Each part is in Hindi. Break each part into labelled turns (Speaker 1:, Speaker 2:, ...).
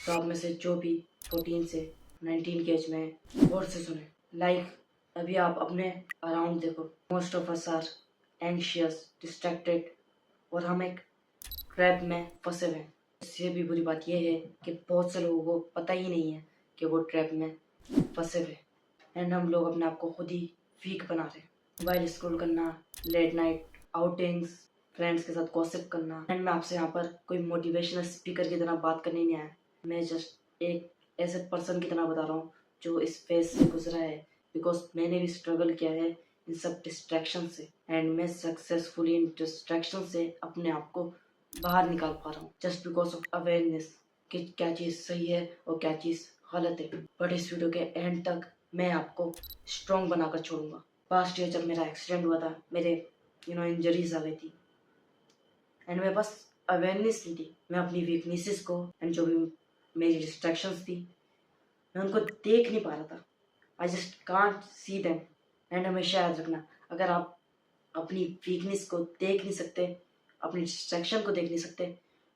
Speaker 1: तो आप में से जो भी 14 से 19 के एज में हैं, गौर से सुने। अभी आप अपने अराउंड देखो, most of us are anxious, distracted, और हम एक ट्रैप में फंसे हुए हैं। इससे भी बुरी बात यह है कि बहुत से लोगों को पता ही नहीं है कि वो ट्रैप में फंसे हुए, एंड हम लोग अपने आप को खुद ही वीक बना रहे हैं। मोबाइल स्क्रॉल करना, लेट नाइट आउटिंग्स, फ्रेंड्स के साथ गॉसिप करना। एंड मैं आपसे यहाँ पर कोई मोटिवेशनल स्पीकर की तरह बात करने नहीं आया, मैं जस्ट एक ऐसे पर्सन की तरह बता रहा हूँ जो इस फेज से गुजरा है, बिकॉज मैंने भी स्ट्रगल किया है इन सब डिस्ट्रैक्शन से, एंड मैं सक्सेसफुली इन डिस्ट्रैक्शन से अपने आप को बाहर निकाल पा रहा हूँ, जस्ट बिकॉज ऑफ अवेयरनेस कि क्या चीज़ सही है और क्या चीज़ गलत है। बट इस वीडियो के एंड तक मैं आपको स्ट्रॉन्ग बनाकर छोड़ूंगा। पास्ट ईयर जब मेरा एक्सीडेंट हुआ था, मेरे इंजरीज आ गई थी, एंड मेरे पास अवेयरनेस नहीं थी। मैं अपनी वीकनेसेस को एंड जो भी मेरी डिस्ट्रैक्शंस थी, मैं उनको देख नहीं पा रहा था। I just can't see them. And हमेशा याद रखना, अगर आप अपनी वीकनेस को देख नहीं सकते, अपनी डिस्ट्रैक्शन को देख नहीं सकते,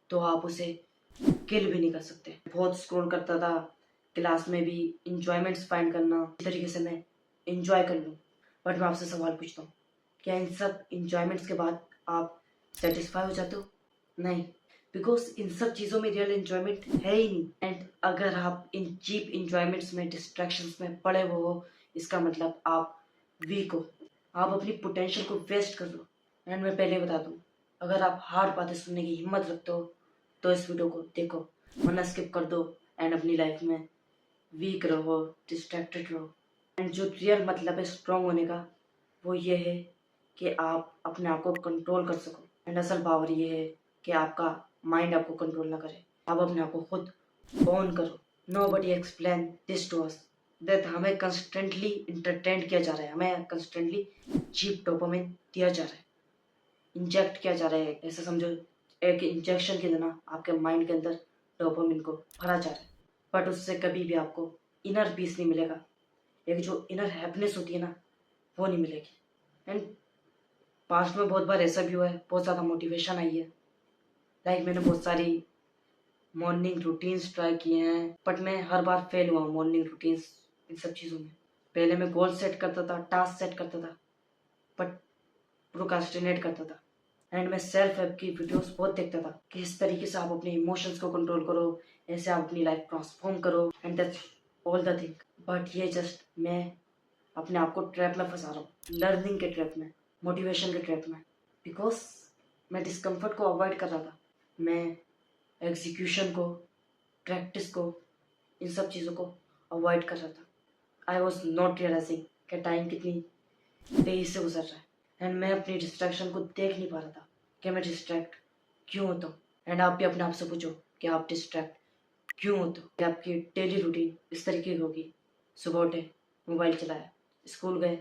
Speaker 1: तो आप उसे किल भी नहीं कर सकते। बहुत स्क्रॉल करता था, क्लास में भी इंजॉयमेंट्स फाइंड करना, इस तरीके से मैं इंजॉय कर लूँ। बट मैं आपसे सवाल पूछता हूँ, क्या इन सब इंजॉयमेंट्स के बाद आप सेटिस्फाई हो जाते हो? नहीं, बिकॉज इन सब चीज़ों में रियल इंजॉयमेंट है ही नहीं। एंड अगर आप इन चीप इंजॉयमेंट्स में, डिस्ट्रैक्शंस में पड़े हुए हो, इसका मतलब आप वीक हो, आप अपनी पोटेंशियल को वेस्ट कर लो। एंड मैं पहले बता दूँ, अगर आप हार्ड बातें सुनने की हिम्मत रखते हो तो इस वीडियो को देखो, वरना स्किप कर दो एंड अपनी लाइफ में वीक रहो, डिस्ट्रैक्टेड रहो। एंड जो रियल मतलब है स्ट्रॉन्ग होने का, वो ये है कि आप अपने आप को कंट्रोल कर सको। एंड असल पावर ये है कि आपका माइंड आपको कंट्रोल ना करे, आप अपने आप को खुद ओन करो। Nobody explain this to us that हमें कंस्टेंटली इंटरटेन किया जा रहा है, हमें कंस्टेंटली चीप डोपामिन दिया जा रहा है, इंजेक्ट किया जा रहा है। ऐसा समझो, एक इंजेक्शन की तरह आपके माइंड के अंदर डोपामिन को भरा जा रहा है। बट उससे कभी भी आपको इनर पीस नहीं मिलेगा, एक जो इनर हैप्पीनेस होती है ना, वो नहीं मिलेगी। एंड पास्ट में बहुत बार ऐसा भी हुआ है, बहुत ज़्यादा मोटिवेशन आई है, मैंने बहुत सारी मॉर्निंग रूटीन्स ट्राई किए हैं, बट मैं हर बार फेल हुआ मॉर्निंग रूटीन्स, इन सब चीज़ों में। पहले मैं गोल सेट करता था, टास्क सेट करता था, बट प्रोकास्टिनेट करता था। एंड मैं सेल्फ हेल्प की वीडियोस बहुत देखता था कि इस तरीके से आप अपने इमोशंस को कंट्रोल करो, ऐसे आप अपनी लाइफ ट्रांसफॉर्म करो, and that's all the thing. But ये जस्ट मैं अपने आप को ट्रैप में फंसा रहा हूँ, लर्निंग के ट्रैप में, मोटिवेशन के ट्रैप में, बिकॉज मैं डिस्कम्फर्ट को अवॉइड कर रहा था। मैं एग्जीक्यूशन को, प्रैक्टिस को, इन सब चीज़ों को अवॉइड कर रहा था। आई वॉज नॉट रियलाइजिंग कि टाइम कितनी तेजी से गुजर रहा है, एंड मैं अपनी डिस्ट्रैक्शन को देख नहीं पा रहा था कि मैं डिस्ट्रैक्ट क्यों होता हूँ। एंड आप भी अपने आप से पूछो कि आप डिस्ट्रैक्ट क्यों होते हो। कि आपकी डेली रूटीन इस तरीके की होगी, सुबह उठे, मोबाइल चलाया, स्कूल गए,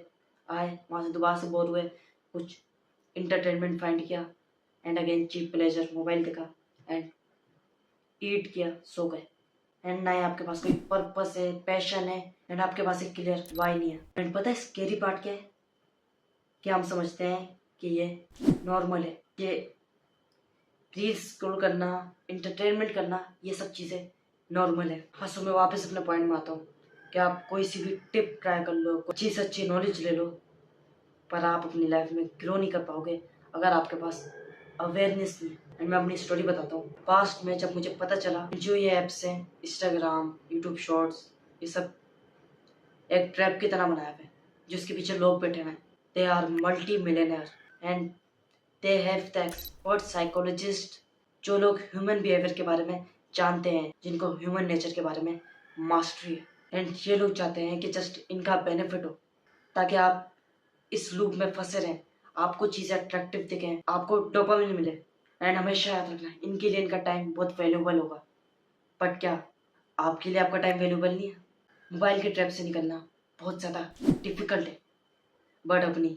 Speaker 1: आए, वहाँ से दोबारा से बोर हुए, कुछ इंटरटेनमेंट फाइंड किया, and again cheap pleasure, mobile देखा, एंड ईट किया, सो गए। एंड ना ही आपके पास कोई पर्पस है, पैशन है, एंड आपके पास एक क्लियर वाई नहीं है। एंड पता है स्केरी पार्ट क्या है? कि हम समझते हैं कि ये नॉर्मल है, कि रील्स स्क्रॉल करना, इंटरटेनमेंट करना, ये सब चीज़ें नॉर्मल है। हाँ, सो मैं वापस अपने पॉइंट में आता हूँ कि आप कोई सी भी टिप ट्राई कर लो, अच्छी से अच्छी नॉलेज ले लो, पर आप अपनी लाइफ में ग्रो नहीं कर पाओगे अगर आपके पास अवेयरनेस नहीं। एंड मैं अपनी स्टोरी बताता हूँ। पास्ट में जब मुझे पता चला जो ये ऐप्स हैं, इंस्टाग्राम, यूट्यूब शॉर्ट्स, ये सब एक ट्रैप की तरह बनाया हुआ है, जिसके पीछे लोग बैठे हुए हैं, they are multi millionaire, and they have the expert psychologist, जो लोग ह्यूमन बिहेवियर के बारे में जानते हैं, जिनको ह्यूमन नेचर के बारे में मास्टरी है। एंड ये लोग चाहते हैं कि जस्ट इनका बेनिफिट हो, ताकि आप इस लूप में फंसे रहें, आपको चीज़ें अट्रैक्टिव दिखें, आपको डोपामिन मिले। एंड हमेशा याद रखना, इनके लिए इनका टाइम बहुत वैल्यूबल होगा, बट क्या आपके लिए आपका टाइम वैल्यूबल नहीं है? मोबाइल के ट्रैप से निकलना बहुत ज़्यादा डिफिकल्ट है, बट अपनी,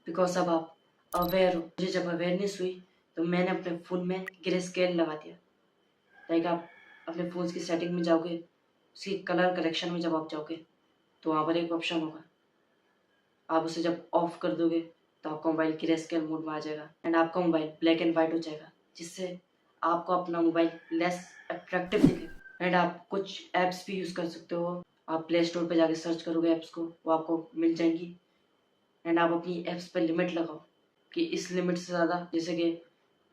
Speaker 1: बिकॉज अब आप अवेयर हो। मुझे जब अवेयरनेस हुई तो मैंने अपने फ़ोन में ग्रे स्केल लगा दिया। आप अपने फ़ोन की सेटिंग में जाओगे, उसकी कलर करेक्शन में जब आप जाओगे, तो वहाँ पर एक ऑप्शन होगा, आप उसे जब ऑफ कर दोगे तो आपका मोबाइल ग्रे स्केल मोड में आ जाएगा, एंड आपका मोबाइल ब्लैक एंड वाइट हो जाएगा, जिससे आपको अपना मोबाइल लेस अट्रैक्टिव दिखेगा। एंड आप कुछ ऐप्स भी यूज़ कर सकते हो। आप प्ले स्टोर पे जाके सर्च करोगे ऐप्स को, वो आपको मिल जाएंगी। एंड आप अपनी ऐप्स पे लिमिट लगाओ कि इस लिमिट से ज़्यादा, जैसे कि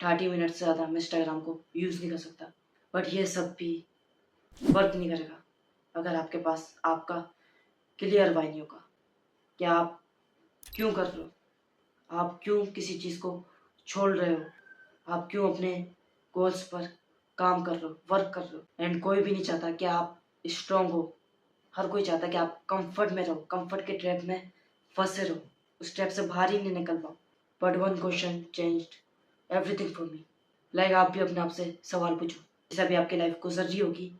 Speaker 1: 30 मिनट से ज़्यादा मैं इंस्टाग्राम को यूज़ नहीं कर सकता। बट ये सब भी वर्क नहीं करेगा अगर आपके पास आपका क्लियर वाई नहीं होगा कि आप क्यों कर रहे हो, आप क्यों किसी चीज़ को छोड़ रहे हो, आप क्यों अपने गोल्स पर काम कर रहे हो, वर्क कर रहे हो। एंड कोई भी नहीं चाहता कि आप स्ट्रांग हो, हर कोई चाहता है कि आप कंफर्ट में रहो, कंफर्ट के ट्रैप में फंसे रहो, उस ट्रैप से बाहर ही नहीं निकल पाओ। But one question changed everything for me. Like आप भी अपने आप से सवाल पूछो, जैसे अभी आपकी लाइफ गुजर रही होगी,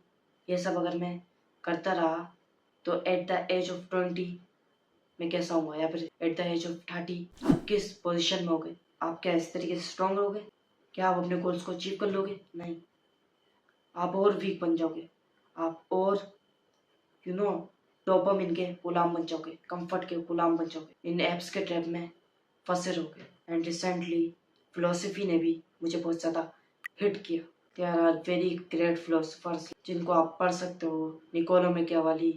Speaker 1: ये सब अगर मैं करता रहा तो एट द एज ऑफ 20 मैं कैसा हूँ, या फिर एट द एज ऑफ 30 आप किस पोजिशन में होगे। आप क्या इस तरीके से स्ट्रांग रहोगे? क्या आप अपने गोल्स को अचीव कर लोगे? नहीं, आप और वीक बन जाओगे, आप और डोपामिन के गुलाम बन जाओगे, कंफर्ट के गुलाम बन जाओगे, इन एप्स के ट्रैप में फंसे रहोगे। एंड रिसेंटली फिलोसफी ने भी मुझे बहुत ज़्यादा हिट किया। There are very great philosophers जिनको आप पढ़ सकते हो, Niccolo Machiavelli,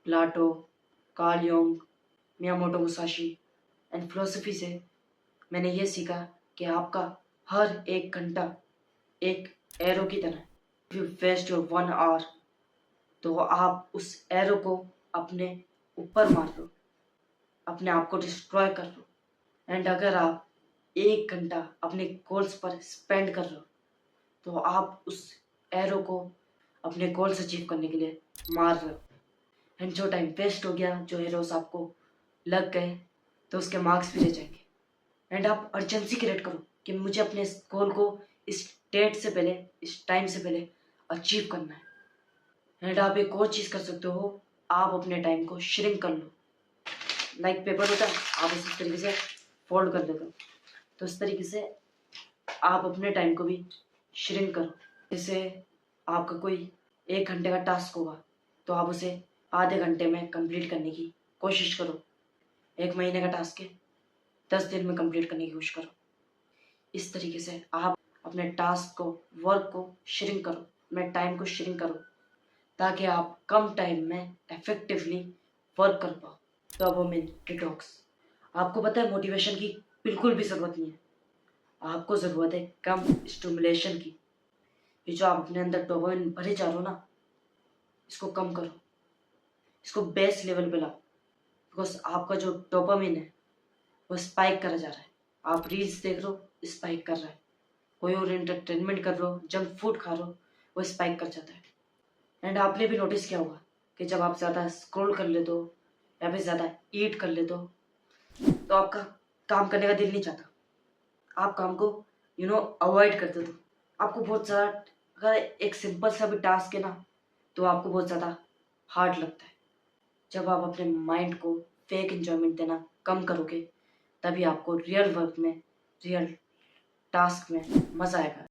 Speaker 1: Plato, Carl Jung, Miyamoto Musashi. And philosophy से मैंने ये सीखा कि आपका हर एक घंटा एक एरो की तरह। If you waste your 1 hour तो आप उस एरो को अपने ऊपर मार लो, अपने आप को डिस्ट्रॉय कर लो। एंड अगर आप 1 घंटा अपने गोल्स पर स्पेंड कर रहे हो तो आप उस एरो को अपने गोल्स अचीव करने के लिए मार रहे हो। एंड जो टाइम वेस्ट हो गया, जो एरोस आपको लग गए, तो उसके मार्क्स भी रह जाएंगे। एंड आप अर्जेंसी क्रिएट करो कि मुझे अपने इस गोल को इस डेट से पहले, इस टाइम से पहले अचीव करना है। एंड आप एक और चीज़ कर सकते हो, आप अपने टाइम को श्रिंक कर लो। लाइक पेपर होता है, आप इस तरीके से फोल्ड कर देते हो, तो इस तरीके से आप अपने टाइम को भी श्रिंक करो। जैसे आपका कोई 1 घंटे का टास्क होगा तो आप उसे आधे घंटे में कंप्लीट करने की कोशिश करो। 1 महीने का टास्क है, 10 दिन में कंप्लीट करने की कोशिश करो। इस तरीके से आप अपने टास्क को, वर्क को श्रिंक करो, अपने टाइम को श्रिंक करो, ताकि आप कम टाइम में इफेक्टिवली वर्क कर पाओ। Dopamine detox. आपको पता है मोटिवेशन की बिल्कुल भी ज़रूरत नहीं है, आपको ज़रूरत है कम स्टिमुलेशन की। ये जो आप अपने अंदर डोपामिन भरे जा रहे हो ना, इसको कम करो, इसको बेस्ट लेवल पे लाओ। बिकॉज आपका जो डोपामिन है वो स्पाइक करा जा रहा है। आप रील्स देख रहे हो, स्पाइक कर रहा है। कोई और एंटरटेनमेंट कर रहे हो, जंक फूड खा रहे हो, वो स्पाइक कर जाता है। एंड आपने भी नोटिस किया होगा कि जब आप ज़्यादा स्क्रॉल कर लेते हो या फिर ज़्यादा ईट कर लेते हो तो आपका काम करने का दिल नहीं चाहता, आप काम को अवॉइड कर देते हो। आपको बहुत ज़्यादा, अगर एक सिंपल सा भी टास्क है ना, तो आपको बहुत ज़्यादा हार्ड लगता है। जब आप अपने माइंड को फेक एंजॉयमेंट देना कम करोगे, तभी आपको रियल वर्क में, रियल टास्क में मज़ा आएगा।